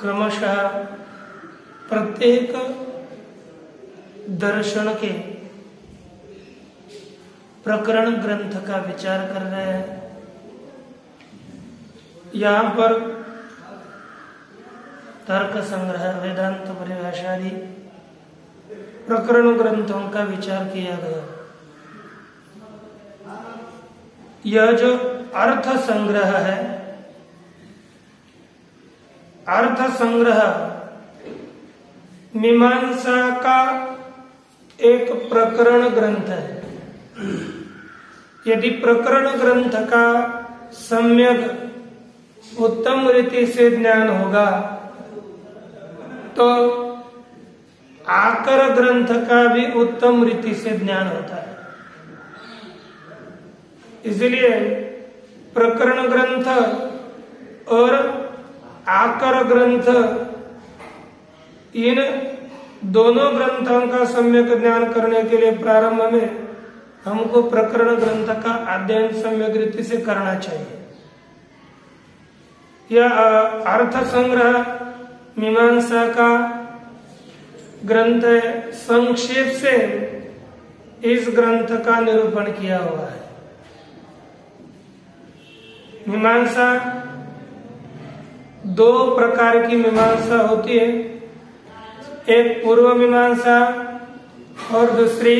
क्रमशः प्रत्येक दर्शन के प्रकरण ग्रंथ का विचार कर रहे हैं। यहाँ पर तर्क संग्रह, वेदांत परिभाषा आदि प्रकरण ग्रंथों का विचार किया गया। यह जो अर्थ संग्रह है, अर्थ संग्रह मीमांसा का एक प्रकरण ग्रंथ है। यदि प्रकरण ग्रंथ का सम्यक उत्तम रीति से ज्ञान होगा तो आकर ग्रंथ का भी उत्तम रीति से ज्ञान होता है। इसलिए प्रकरण ग्रंथ और आकर ग्रंथ, इन दोनों ग्रंथों का सम्यक ज्ञान करने के लिए प्रारंभ में हमको प्रकरण ग्रंथ का अध्ययन सम्यक रीति से करना चाहिए। यह अर्थ संग्रह मीमांसा का ग्रंथ है। संक्षेप से इस ग्रंथ का निरूपण किया हुआ है। मीमांसा दो प्रकार की मीमांसा होती है, एक पूर्व मीमांसा और दूसरी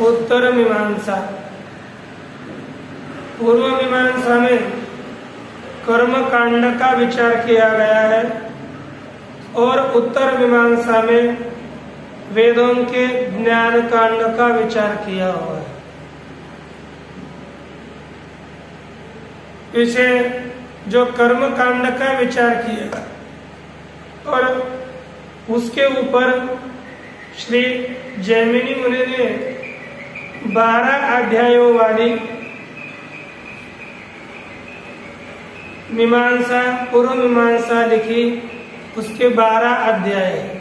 उत्तर मीमांसा। पूर्व मीमांसा में कर्म कांड का विचार किया गया है और उत्तर मीमांसा में वेदों के ज्ञान कांड का विचार किया हुआ है। इसे जो कर्म कांड का विचार किया और उसके ऊपर श्री जैमिनी मुनि ने 12 अध्यायों वाली मीमांसा, पूर्व मीमांसा लिखी। उसके 12 अध्याय हैं।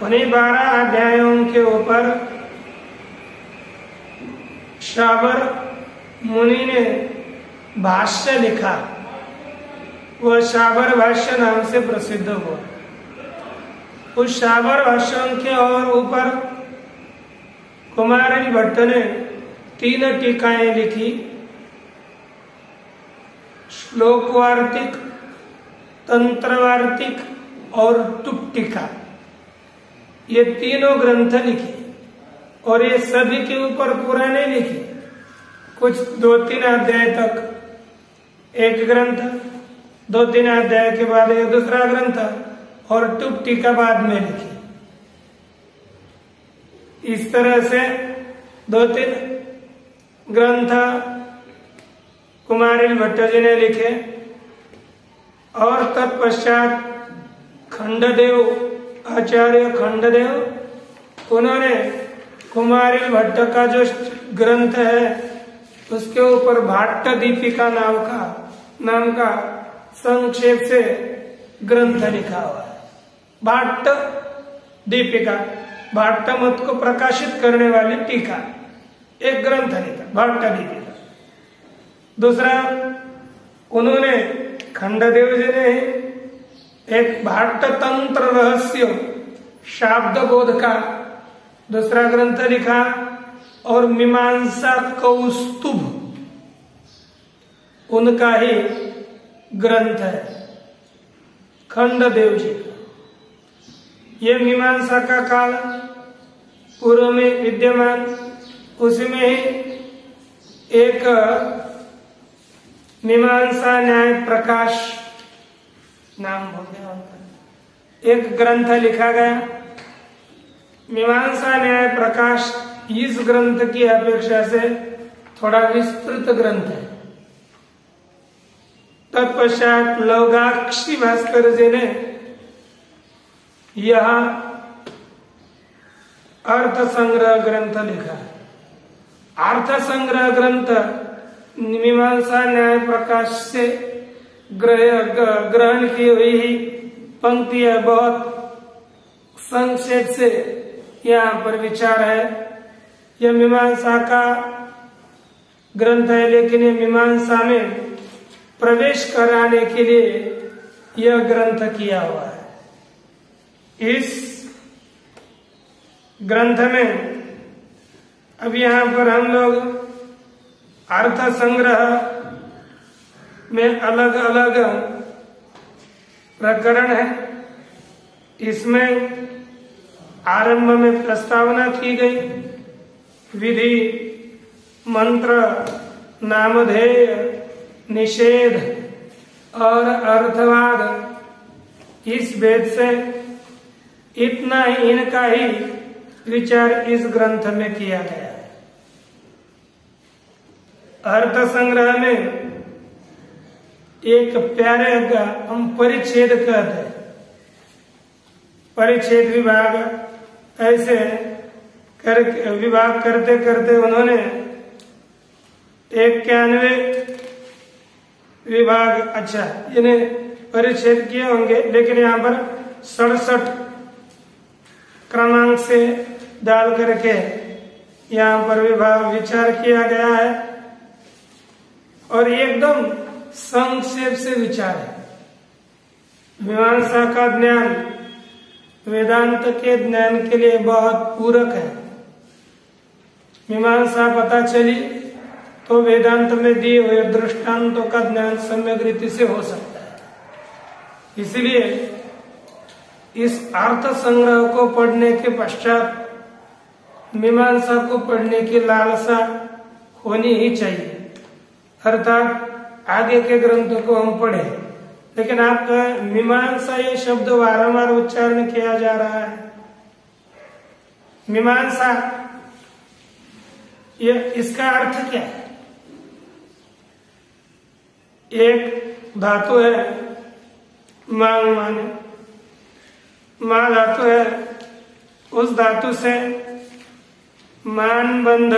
उन्हीं 12 अध्यायों के ऊपर शाबर मुनि ने भाष्य लिखा। वह शाबर भाष्य नाम से प्रसिद्ध हुआ। उस शाबर भाष्य के और ऊपर कुमारिल भट्ट ने 3 टीकाएं लिखी। श्लोकवार्तिक, तंत्रवार्तिक और टुप्टिका, ये तीनों ग्रंथ लिखे। और ये सभी के ऊपर पूरा नहीं लिखे, कुछ 2-3 अध्याय तक एक ग्रंथ, 2-3 अध्याय के बाद एक दूसरा ग्रंथ और टुप्टिका बाद में लिखी। इस तरह से 2-3 ग्रंथ कुमारिल भट्ट जी ने लिखे। और तत्पश्चात खंडदेव, आचार्य खंडदेव, उन्होंने कुमारिल भट्ट का जो ग्रंथ है उसके ऊपर भाट्ट दीपिका नाम का संक्षेप से ग्रंथ लिखा हुआ है। भाट्ट दीपिका, भाट्ट मत को प्रकाशित करने वाली टीका, एक ग्रंथ लिखा भाट्ट दीपिका। दूसरा, उन्होंने खंडदेव जी ने एक भाट्ट तंत्र रहस्य शाब्द बोध का दूसरा ग्रंथ लिखा। और मीमांसा कौस्तुभ उनका ही ग्रंथ है, खंडदेव जी का। ये मीमांसा का काल पूर्व में विद्यमान, उसमें ही एक मीमांसा न्याय प्रकाश नाम हो गया उनका, एक ग्रंथ लिखा गया। मीमांसा न्याय प्रकाश इस ग्रंथ की अपेक्षा से थोड़ा विस्तृत ग्रंथ है। तत्पश्चात लौगाक्षी भास्कर जी ने यह अर्थ संग्रह ग्रंथ लिखा। अर्थ संग्रह ग्रंथ मीमांसा न्याय प्रकाश से ग्रहण की हुई पंक्तियां बहुत संक्षेप से यहाँ पर विचार है। यह मीमांसा का ग्रंथ है, लेकिन ये मीमांसा में प्रवेश कराने के लिए यह ग्रंथ किया हुआ है। इस ग्रंथ में अब यहाँ पर हम लोग अर्थ संग्रह में अलग अलग प्रकरण है। इसमें आरंभ में प्रस्तावना की गई, विधि, मंत्र, नामधेय, निषेध और अर्थवाद। इस भेद से इतना ही, इनका ही विचार इस ग्रंथ में किया गया है। अर्थ संग्रह में एक प्यारे का हम परिच्छेद कहते हैं, परिच्छेद विभाग, ऐसे विभाग करते करते उन्होंने 91 विभाग, अच्छा इन्हें परिच्छेद किए होंगे, लेकिन यहाँ पर 67 क्रमांक से डाल करके यहाँ पर विभाग विचार किया गया है और एकदम संक्षेप से विचार है। मीमांसा का ज्ञान वेदांत के ज्ञान के लिए बहुत पूरक है। मीमांसा पता चली तो वेदांत में दिए हुए दृष्टांतों का ज्ञान सम्यक रीति से हो सकता है। इसलिए इस अर्थ संग्रह को पढ़ने के पश्चात मीमांसा को पढ़ने की लालसा होनी ही चाहिए, अर्थात आगे के ग्रंथों को हम पढ़ें। लेकिन आपका मीमांसा ये शब्द बारंबार उच्चारण किया जा रहा है। मीमांसा ये इसका अर्थ क्या है? एक धातु है मांग माने, मां धातु है, उस धातु से मान बंध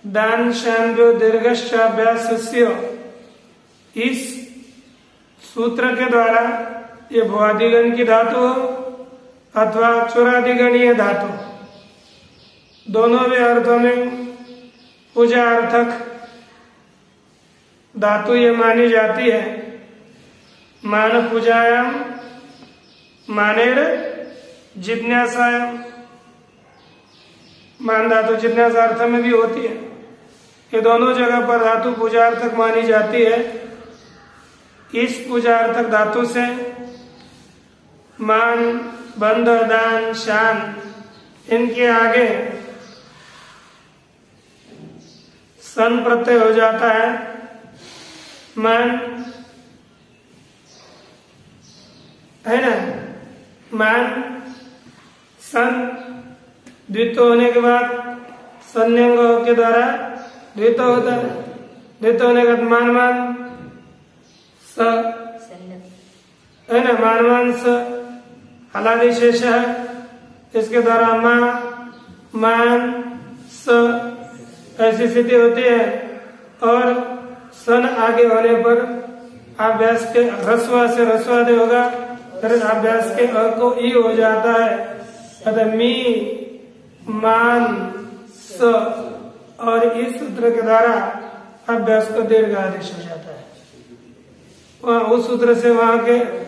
दान शांभ्यो दीर्घश्चाभ्यासस्य, इस सूत्र के द्वारा ये भुआदिगण की धातु हो अथवा चुरादिगणीय धातु, दोनों भी अर्थों में पूजा अर्थक धातु ये मानी जाती है। मान पूजायाम मानेर जिज्ञासायाम, मान धातु जिज्ञासा अर्थ में भी होती है। ये दोनों जगह पर धातु पूजार्थक मानी जाती है। इस पूजार्थक धातु से मान, बंध, दान, शान, इनके आगे सन प्रत्यय हो जाता है। मान है ना, मान सन द्वित्व होने के बाद संयंग के द्वारा द्वित्व होता है। द्वित्व होने के बाद मान मान स है ना, मान मान स हलादि शेष है, इसके द्वारा मां मान स ऐसी स्थिति होती है। और सन आगे होने पर अभ्यास के ह्रस्व से ह्रस्वादि होगा, फिर अभ्यास के अ को ई हो जाता है, अतः मी मान स, और इस सूत्र के द्वारा अभ्यास को दीर्घ आदेश हो जाता है। वहाँ उस सूत्र से वहां के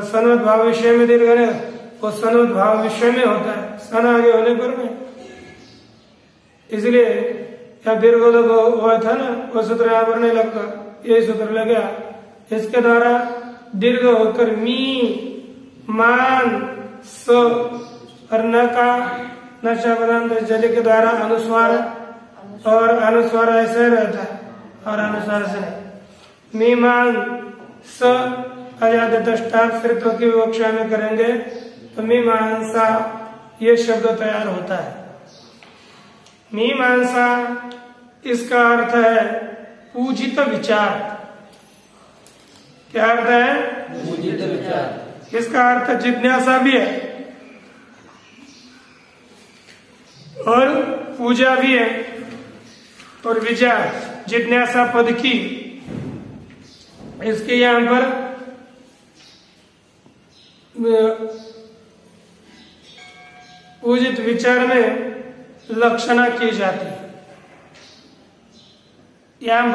सनवत भाव विषय में दीर्घ है, वो सनवत भाव विषय में होता है, सन आगे होने पर में, इसलिए या दीर्घ हुआ था ना, वो सूत्र यहाँ पर नहीं लगता, ये सूत्र लग गया। इसके द्वारा दीर्घ होकर मी मान स और न का नशाबदान जल के द्वारा अनुस्वार, और अनुस्वार ऐसे रहता है और अनुस्वार से नहीं। मी मान स अजात दष्टाक्षरित्व की विवक्षा में करेंगे तो मीमांसा ये शब्द तैयार होता है। मीमांसा इसका अर्थ है पूजित विचार। क्या अर्थ है? पूजित विचार। इसका अर्थ जिज्ञासा भी है और पूजा भी है और विचार, जिज्ञासा पद की इसके यहाँ पर पूजित विचार में लक्षणा की जाती है। यहाँ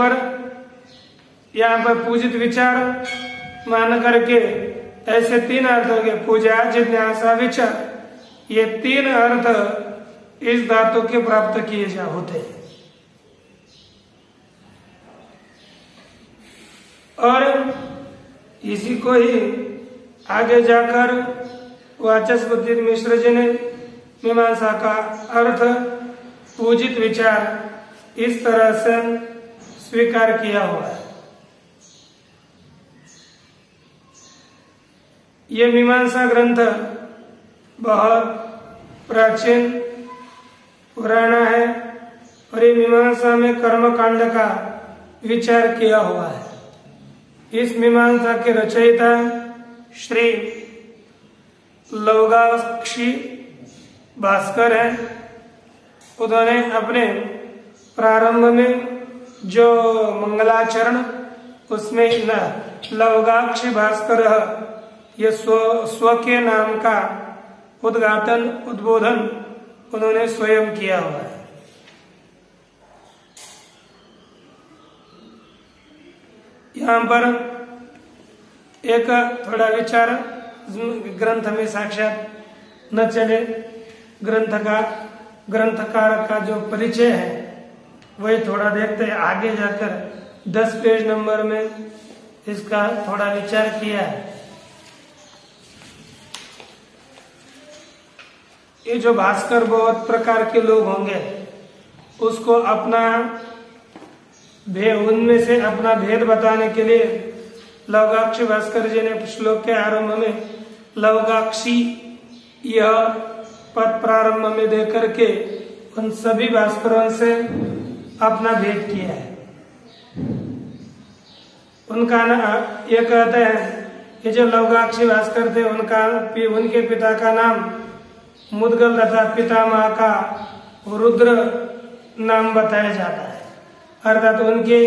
पर पूजित विचार मान करके ऐसे 3 अर्थ हो गए, पूजा, जिज्ञासा, विचार। ये 3 अर्थ इस धातु के प्राप्त किए जा होते हैं। और इसी को ही आगे जाकर वाचस्पति मिश्र जी ने मीमांसा का अर्थ पूजित विचार इस तरह से स्वीकार किया हुआ है। ये मीमांसा ग्रंथ बहुत प्राचीन पुराना है और ये मीमांसा में कर्मकांड का विचार किया हुआ है। इस मीमांसा के रचयिता श्री लौगाक्षी भास्कर हैं। उन्होंने अपने प्रारंभ में जो मंगलाचरण उसमें लौगाक्षी भास्कर ये स्व के नाम का उद्घाटन उद्बोधन उन्होंने स्वयं किया हुआ है। यहाँ पर एक थोड़ा विचार ग्रंथ में साक्षात न चले, ग्रंथकार का जो परिचय है वही थोड़ा देखते हैं। आगे जाकर 10 पेज नंबर में इसका थोड़ा विचार किया है। ये जो भास्कर बहुत प्रकार के लोग होंगे, उसको अपना उनमें से अपना भेद बताने के लिए लौगाक्षी भास्कर जी ने श्लोक के आरंभ में लौगाक्षी यह पद प्रारंभ में देकर के उन सभी भास्करों से अपना भेद किया है। उनका ये कहते हैं, ये जो लौगाक्षी भास्कर थे उनके पिता का नाम मुद्गल तथा पितामह का रुद्र नाम बताया जाता है। अर्थात उनके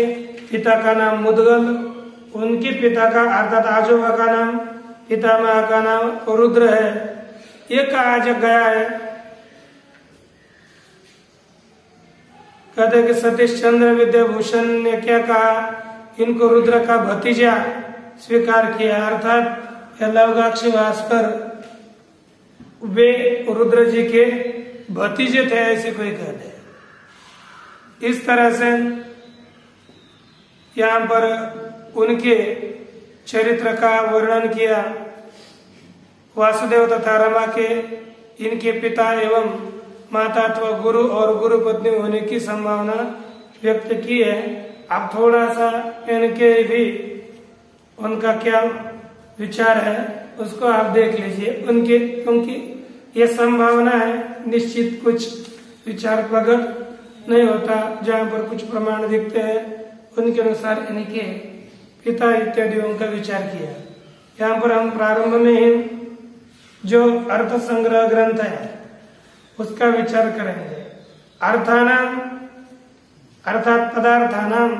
पिता का नाम मुद्गल, उनके पिता का अर्थात आजोबा का नाम, पितामह का नाम रुद्र है। ये कहा गया है, कहते कि सतीश चंद्र विद्याभूषण ने क्या कहा, इनको रुद्र का भतीजा स्वीकार किया। अर्थात लौगाक्षी भास्कर वे रुद्र जी के भतीजे थे, ऐसे कोई कहते हैं। इस तरह से यहाँ पर उनके चरित्र का वर्णन किया। वासुदेव तथा रमा के इनके पिता एवं माता अथवा गुरु और गुरु पत्नी होने की संभावना व्यक्त की है। अब थोड़ा सा इनके भी उनका क्या विचार है उसको आप देख लीजिए उनके, क्योंकि ये संभावना है, निश्चित कुछ विचार प्रकट नहीं होता। जहाँ पर कुछ प्रमाण दिखते हैं उनके अनुसार इनके पिता इत्यादि उनका विचार किया। यहाँ पर हम प्रारंभ में ही जो अर्थ संग्रह ग्रंथ है उसका विचार करेंगे। अर्थानाम अर्थात पदार्थानाम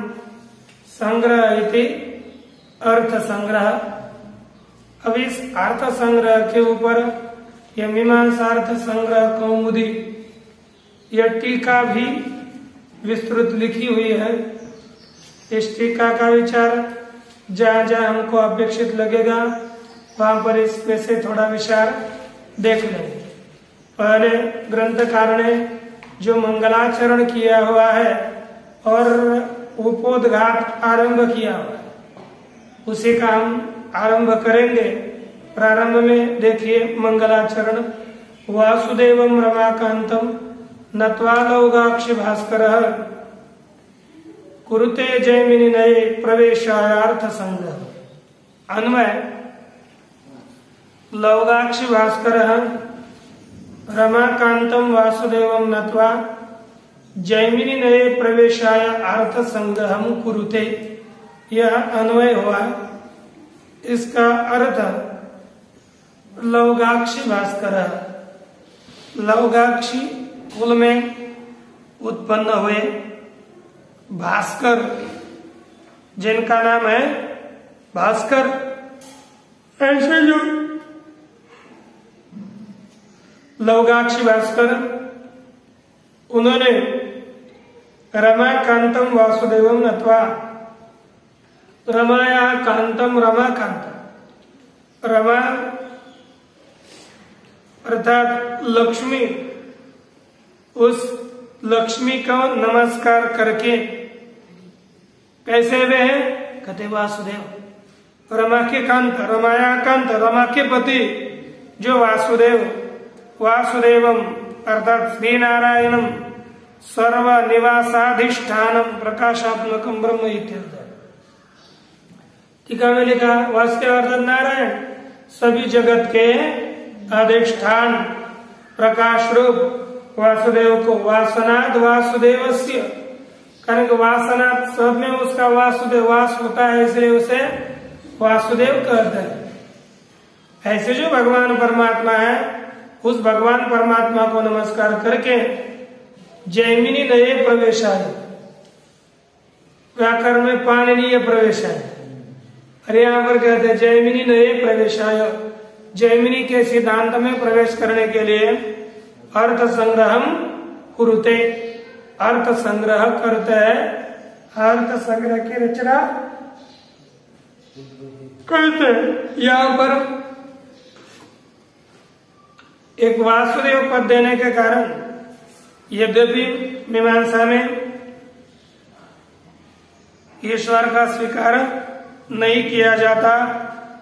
संग्रह इति अर्थ संग्रह। अब इस अर्थ संग्रह के ऊपर यह मीमांसार्थ संग्रह कौमुदी यह टीका भी विस्तृत लिखी हुई है। इस टीका का विचार जहाँ जहाँ हमको अपेक्षित लगेगा वहां पर इसमें से थोड़ा विचार देख लेंगे। पहले ग्रंथकार ने जो मंगलाचरण किया हुआ है और उपोद्घात आरंभ किया हुआ है उसी का हम आरंभ करेंगे। प्रारंभ में देखिए मंगलाचरण। वासुदेवम रमाकांतम नत्वा लौगाक्षी भास्कर कुरुते जैमिनी नये प्रवेशार्थ संग्रह। अन्वय लौगाक्षी भास्कर रमाकांतम वासुदेवम नत्वा जैमिनी नये प्रवेशाय अर्थ संग्रहम कुरुते। यह अन्वय हुआ। इसका अर्थ लौगाक्षी भास्कर, लौगाक्षी कुल में उत्पन्न हुए भास्कर जिनका नाम है भास्कर, ऐसे जो लौगाक्षी भास्कर उन्होंने रमाकांतम वासुदेवम नत्वा रमाया कांतम रमाकांत। रमा अर्थात लक्ष्मी, उस लक्ष्मी को नमस्कार करके कैसे वे हैं कहते वासुदेव। रमा के कांत, रमाया कांत, रमा के पति जो वासुदेव, वासुदेवम अर्थात श्री नारायणम सर्व निवासाधिष्ठानम प्रकाशात्मकम ब्रह्म इत्यर्थ। टीका में लिखा वासुदेव अर्थात नारायण सभी जगत के अधिष्ठान प्रकाश रूप वासुदेव को वासनाद वासुदेवस्य, कारण वासनाद सब में उसका वासुदेव वास होता है, इसलिए उसे वासुदेव कहते हैं। ऐसे जो भगवान परमात्मा है उस भगवान परमात्मा को नमस्कार करके जैमिनी नये प्रवेशाय, व्याकरण में पाणिनीय प्रवेशाय, अरे यहाँ पर कहते हैं जैमिनी नये प्रवेशाय, जैमिनी के सिद्धांत में प्रवेश करने के लिए अर्थ संग्रहम कुरुते, अर्थ संग्रह करते हैं, अर्थ संग्रह की रचना करते हैं। यहाँ पर एक वासुदेव पद देने के कारण यद्यपि मीमांसा में ईश्वर का स्वीकार नहीं किया जाता,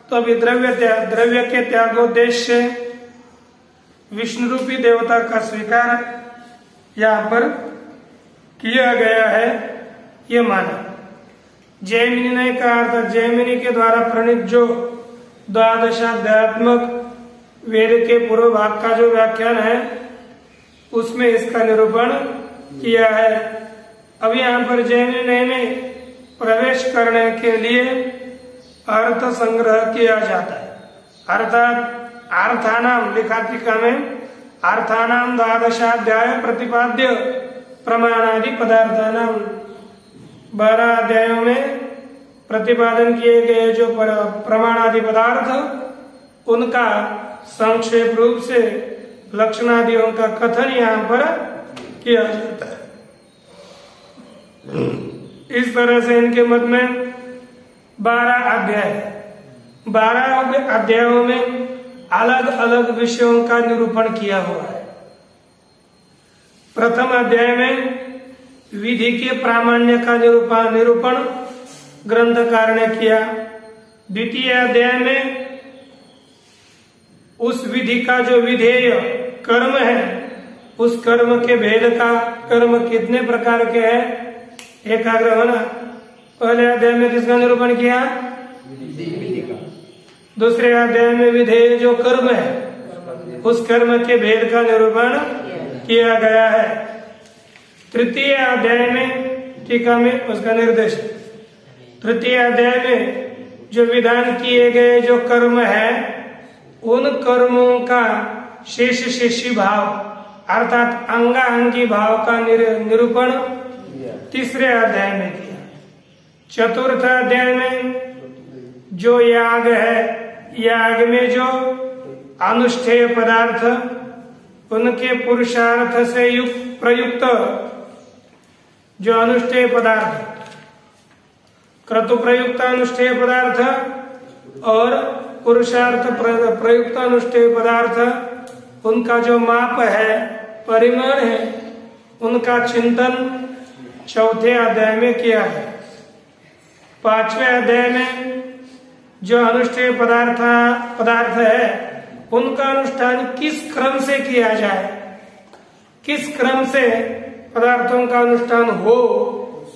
तो अभी द्रव्य के त्यागोद्देश्य विष्णु रूपी देवता का स्वीकार यहाँ पर किया गया है, ये माना। जैमिनी ने कहा अर्थ जैमिनी के द्वारा प्रणीत जो द्वादशाध्यात्मक वेद के पूर्व भाग का जो व्याख्यान है उसमें इसका निरूपण किया है। अब यहाँ पर जैमिनी में प्रवेश करने के लिए अर्थ संग्रह किया जाता है, अर्थात अर्थानाम लिखा टीका में अर्थानाम द्वादशाध्याय प्रतिपाद्य प्रमाणादि पदार्थानाम, 12 अध्यायों में प्रतिपादन किए गए जो प्रमाणादि पदार्थ उनका संक्षेप रूप से लक्षणादियों का कथन यहाँ पर किया जाता है। इस तरह से इनके मत में 12 अध्याय, 12 अध्यायों में अलग अलग विषयों का निरूपण किया हुआ है। प्रथम अध्याय में विधि के प्रामाण्य का निरूपण ग्रंथकार ने किया। द्वितीय अध्याय में उस विधि का जो विधेय कर्म है उस कर्म के भेद का, कर्म कितने प्रकार के हैं, एकाग्र होना। पहले अध्याय में किसका निरूपण किया, विधि का। दूसरे अध्याय में विधेय जो कर्म है उस कर्म के भेद का निरूपण किया गया है। तृतीय अध्याय में टीका में उसका निर्देश, तृतीय अध्याय में जो विधान किए गए जो कर्म है उन कर्मों का शेष शेषी भाव अर्थात अंगाअंगी भाव का निरूपण तीसरे अध्याय में किया। चतुर्थ अध्याय में जो याग है, याग में जो अनुष्ठेय पदार्थ उनके पुरुषार्थ से प्रयुक्त जो अनुष्ठेय पदार्थ, क्रतु प्रयुक्त अनुष्ठेय पदार्थ और पुरुषार्थ प्रयुक्त अनुष्ठेय पदार्थ, उनका जो माप है, परिमाण है, उनका चिंतन चौथे अध्याय में किया है। पांचवें अध्याय में जो अनुष्ठेय पदार्थ है उनका अनुष्ठान किस क्रम से किया जाए, किस क्रम से पदार्थों का अनुष्ठान हो,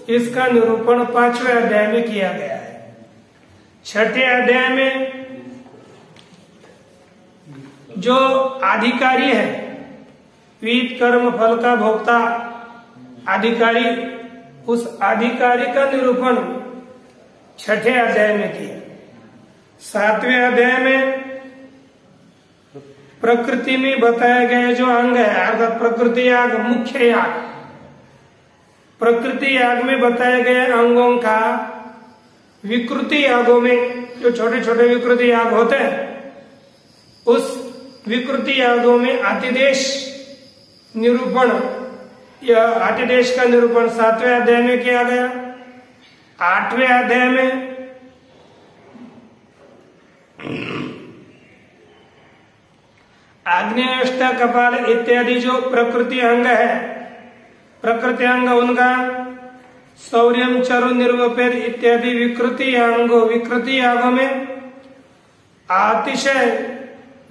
इसका निरूपण पांचवें अध्याय में किया गया है। छठे अध्याय में जो अधिकारी है, विहित कर्म फल का भोक्ता अधिकारी, उस अधिकारी का निरूपण छठे अध्याय में किया। सातवें अध्याय में प्रकृति में बताए गए जो अंग है अर्थात प्रकृति याग, मुख्य याग, प्रकृति याग में बताए गए अंगों का विकृति यागों में जो छोटे छोटे विकृति याग होते हैं उस विकृति यागों में अतिदेश निरूपण, यह अतिदेश का निरूपण 7वें अध्याय में किया गया। 8वें अध्याय में आग्नेयष्ट कपाल इत्यादि जो प्रकृति अंग है, प्रकृति अंग उनका शौर्यम चरु निर्वपेद इत्यादि विकृति अंगों में अतिशय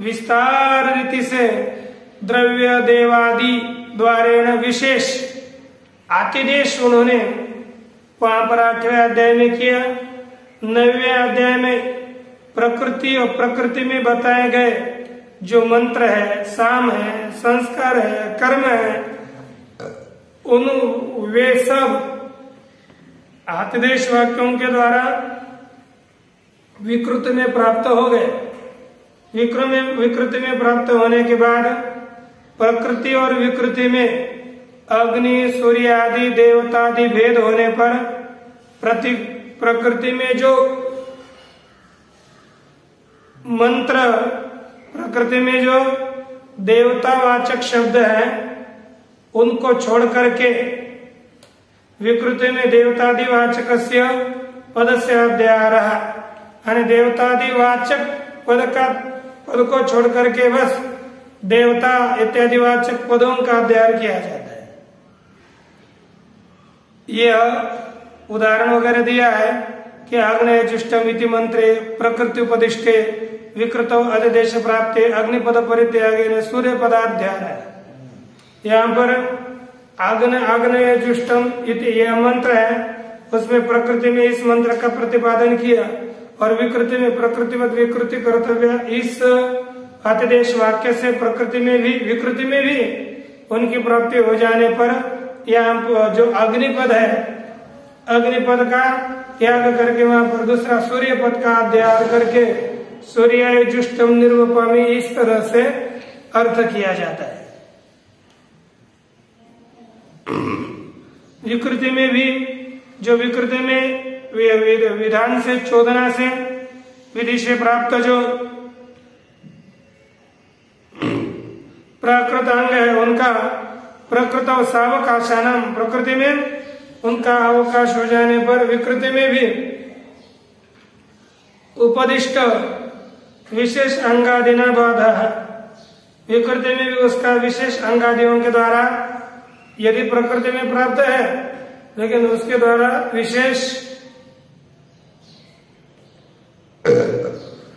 विस्तार रीति से द्रव्य देवादि द्वारेण विशेष आतिदेश उन्होंने वहां पर 8वें अध्याय में किया। 9वें अध्याय में प्रकृति और प्रकृति में बताए गए जो मंत्र है, साम है, संस्कार है, कर्म है, उन वे सब आतिदेश वाक्यों के द्वारा विकृति में प्राप्त हो गए। विकृति में प्राप्त होने के बाद प्रकृति और विकृति में अग्नि, सूर्य आदि देवतादि भेद होने पर प्रकृति में जो मंत्र, प्रकृति में जो देवतावाचक शब्द है उनको छोड़ करके विकृति में देवतादि वाचकस्य पदस्य अध्यारः, यानी देवतादि वाचक पद को छोड़ करके बस देवता इत्यादि वाचक पदों का अध्ययन किया जाता है। यह उदाहरण वगैरह दिया है कि आग्नेय जुष्टम इति मंत्रे प्रकृति उपदिष्टे विकृतो अधिदेश प्राप्ते अग्निपद परित्यागेन सूर्य पदाध्याय है। यहाँ पर आग्नेय जुष्टम इति यह मंत्र है, उसमें प्रकृति में इस मंत्र का प्रतिपादन किया और विकृति में प्रकृतिवत विकृति कर्तव्य इस आतिदेश वाक्य से प्रकृति में भी विकृति में भी उनकी प्राप्ति हो जाने पर यहाँ जो अग्निपद है, अग्निपद का त्याग करके वहां पर दूसरा सूर्य पद का अध्ययन करके सूर्याय जुष्टम निर्वपामि इस तरह से अर्थ किया जाता है। विकृति में भी जो विकृति में विधान से चोदना से विधि से प्राप्त जो प्राकृत अंग है उनका प्रकृत सावकाशानाम, प्रकृति में उनका अवकाश हो जाने पर विकृति में भी उपदिष्ट विशेष अंगादिना बाधा, विकृति में भी उसका विशेष अंगादियों के द्वारा यदि प्रकृति में प्राप्त है लेकिन उसके द्वारा विशेष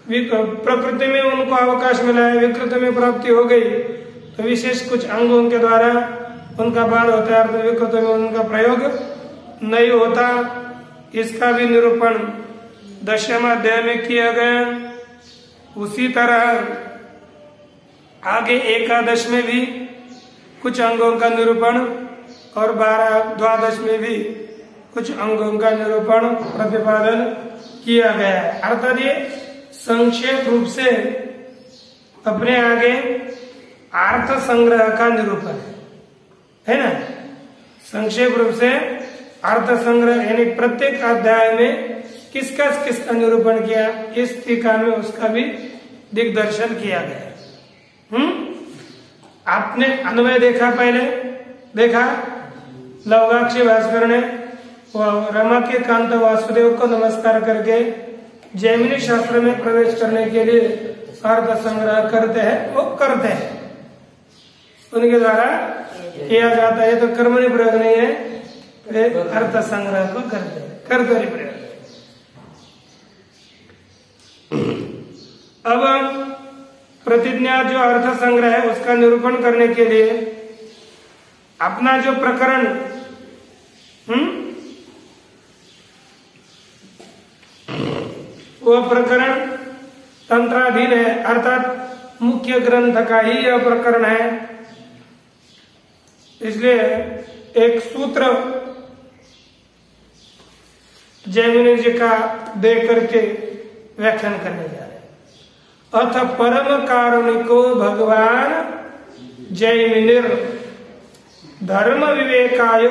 प्रकृति में उनको अवकाश मिला है, विकृति में प्राप्ति हो गई तो विशेष कुछ अंगों के द्वारा उनका बाध होता है, अर्थात विकृति में उनका प्रयोग नहीं होता। इसका भी निरूपण 10वें अध्याय में किया गया। उसी तरह आगे 11 में भी कुछ अंगों का निरूपण और 12 में भी कुछ अंगों का निरूपण प्रतिपादन किया गया है। अर्थात ये संक्षेप रूप से अपने आगे अर्थ संग्रह का निरूपण है ना। संक्षेप रूप से अर्थ संग्रह यानी प्रत्येक अध्याय में किसका निरूपण किया, इस टीका में उसका भी दिग्दर्शन किया गया। आपने अन्वय देखा, पहले देखा लवगाक्षी भास्कर ने रमा के कांत वासुदेव को नमस्कार करके जैमिनी शास्त्र में प्रवेश करने के लिए अर्थ संग्रह करते हैं, वो करते हैं, उनके द्वारा किया जाता है। तो कर्मणि प्रयोग नहीं है, वे अर्थ संग्रह को करते हैं, कर्तरी प्रयोग। अब प्रतिज्ञा जो अर्थ संग्रह है उसका निरूपण करने के लिए अपना जो प्रकरण वह प्रकरण तंत्राधीन है, अर्थात मुख्य ग्रंथ का ही यह प्रकरण है। इसलिए एक सूत्र जैमिनी जी का दे करके व्याख्यान करने जा रहे हैं। अथ परम कारुणिको भगवान जैमिनिर धर्म विवेकाय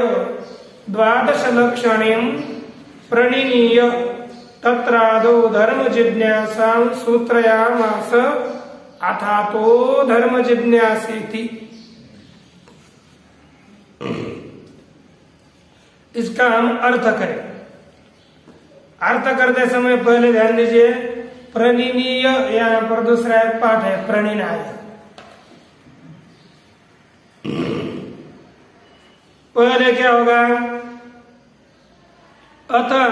12 लक्षणीं प्रणिनीय तत्रादौ धर्म जिज्ञासां सूत्रयामास अथातो धर्म जिज्ञासीति। इसका हम अर्थ करें। अर्थ करते समय पहले ध्यान दीजिए, प्रणिनीय यहाँ पर दूसरा एक पाठ है प्रणिनाय। पहले क्या होगा, अतः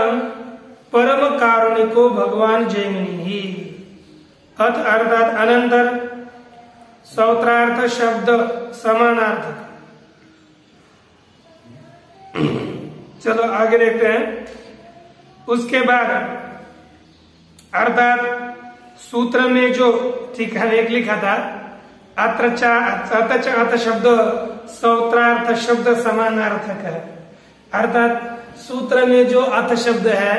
परम कारुणिको भगवान जैमिनी ही, अथ अर्थात अनंतर, सौत्रार्थ शब्द समानार्थक। चलो आगे देखते हैं। उसके बाद अर्थात सूत्र में जो ठीक है एक लिखा था, अथ शब्द सौत्रार्थ शब्द समानार्थक है। अर्थात सूत्र में जो अथ शब्द है,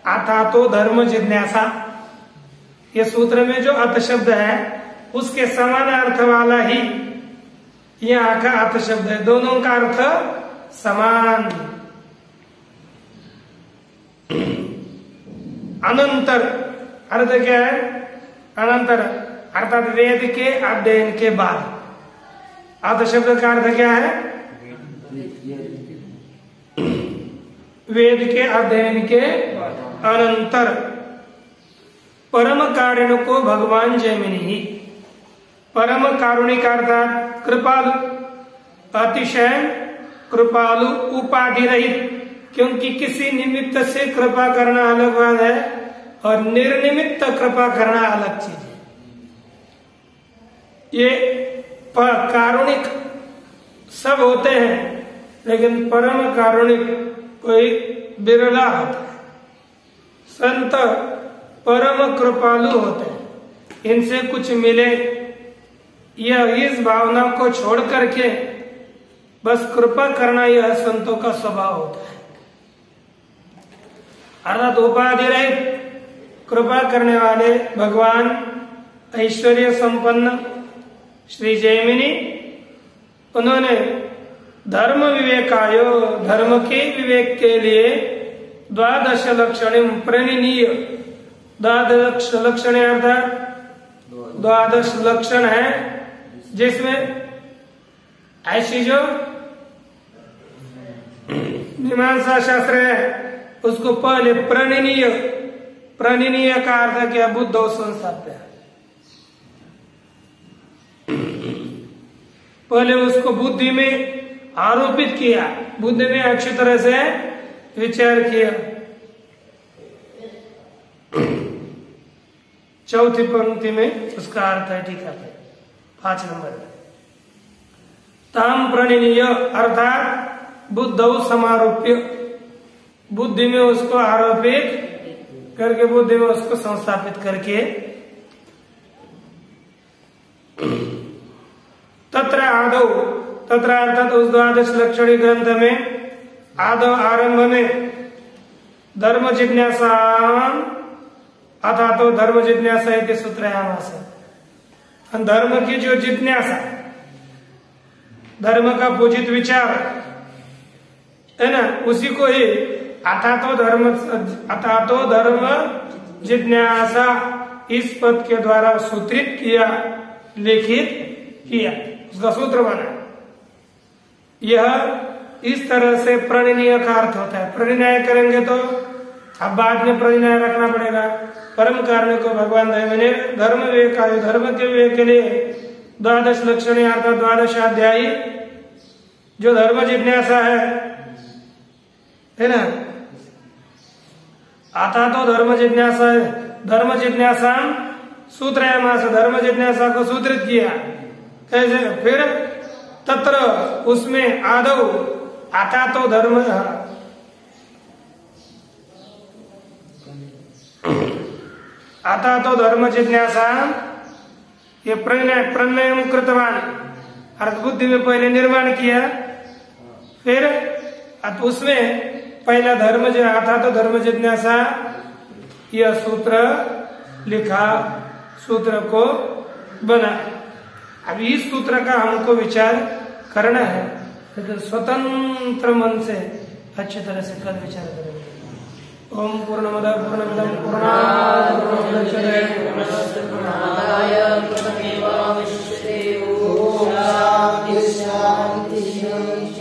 अथा तो धर्म जिज्ञासा, ये सूत्र में जो अथ शब्द है उसके समान अर्थ वाला ही यहाँ का अर्थ शब्द है। दोनों का अर्थ समान। अनंतर अर्थ क्या है, अनंतर अर्थात वेद के अध्ययन के बाद। अर्थ शब्द का अर्थ क्या है, वेद के अध्ययन के अनंतर। परम कारुण्य को भगवान जैमिनी ही, परम कारुणिक अर्थात कृपालु, अतिशय कृपालु, उपाधि रहित, क्योंकि किसी निमित्त से कृपा करना अलग बात है और निर्निमित्त कृपा करना अलग चीज है। ये कारुणिक सब होते हैं, लेकिन परम कारुणिक कोई बिरला होता है। संत परम कृपालु होते हैं, इनसे कुछ मिले, यह इस भावना को छोड़ करके बस कृपा करना यह संतों का स्वभाव होता है। अर्थात उपाधि रहित कृपा करने वाले भगवान ऐश्वर्य संपन्न श्री जैमिनी, उन्होंने धर्म विवेकायो, धर्म के विवेक के लिए 12 लक्षण प्रणीय, 12 लक्षण अर्थात 12 लक्षण है, जिसमें ऐसी जो मीमांसा शास्त्र है उसको पहले प्रणीय, प्रणीय का अर्थ क्या, बुद्ध और संस्थाप्य। पहले उसको बुद्धि में आरोपित किया, बुद्धि में अच्छी तरह से विचार किया। चौथी पंक्ति में उसका अर्थ है, ठीक है 5 नंबर। ताम प्रणीय अर्थात बुद्धौ समारोप्य, बुद्धि में उसको आरोपित करके, बुद्धि में उसको संस्थापित करके। तत्र आदौ, तत्र अर्थात उस 12 लक्षणी ग्रंथ में आदौ आरंभ में धर्म जिज्ञासा, अथा तो धर्म जिज्ञासा इति सूत्रयामास, धर्म की जो जिज्ञासा, धर्म का पूजित विचार है ना, उसी को ही अथा तो धर्म जिज्ञासा इस पद के द्वारा सूत्रित किया, लिखित किया, उसका सूत्र बना। यह इस तरह से प्रणीय का अर्थ होता है। प्रणिनय करेंगे तो अब बाद में प्रणिनय रखना पड़ेगा। परम कारण को भगवान ने धर्म विवेक, धर्म के विवेक के लिए 12 लक्षण अर्थात 12 अध्यायी जो धर्म जिज्ञासा है ना, आता तो धर्म जिज्ञासा है, धर्म जिज्ञासा सूत्रयामास, धर्म जिज्ञासा को सूत्रित किया। कैसे, फिर तत्र उसमें आदौ, आता तो धर्म, आता तो धर्म जिज्ञासा, ये प्रणय कृतवान अर्थ बुद्धि में पहले निर्माण किया, फिर उसमें पहला धर्म जो आता तो धर्म जिज्ञासा, यह सूत्र लिखा, सूत्र को बना। अब इस सूत्र का हमको विचार करना है, लेकिन स्वतंत्र मन से अच्छी तरह से कल विचार करेंगे। ओम पूर्णमदः पूर्णमिदं पूर्णात् पूर्णमुदच्यते पूर्णस्य पूर्णादाय पूर्णमेवावशिष्यते। ओम शांति शांति शांति।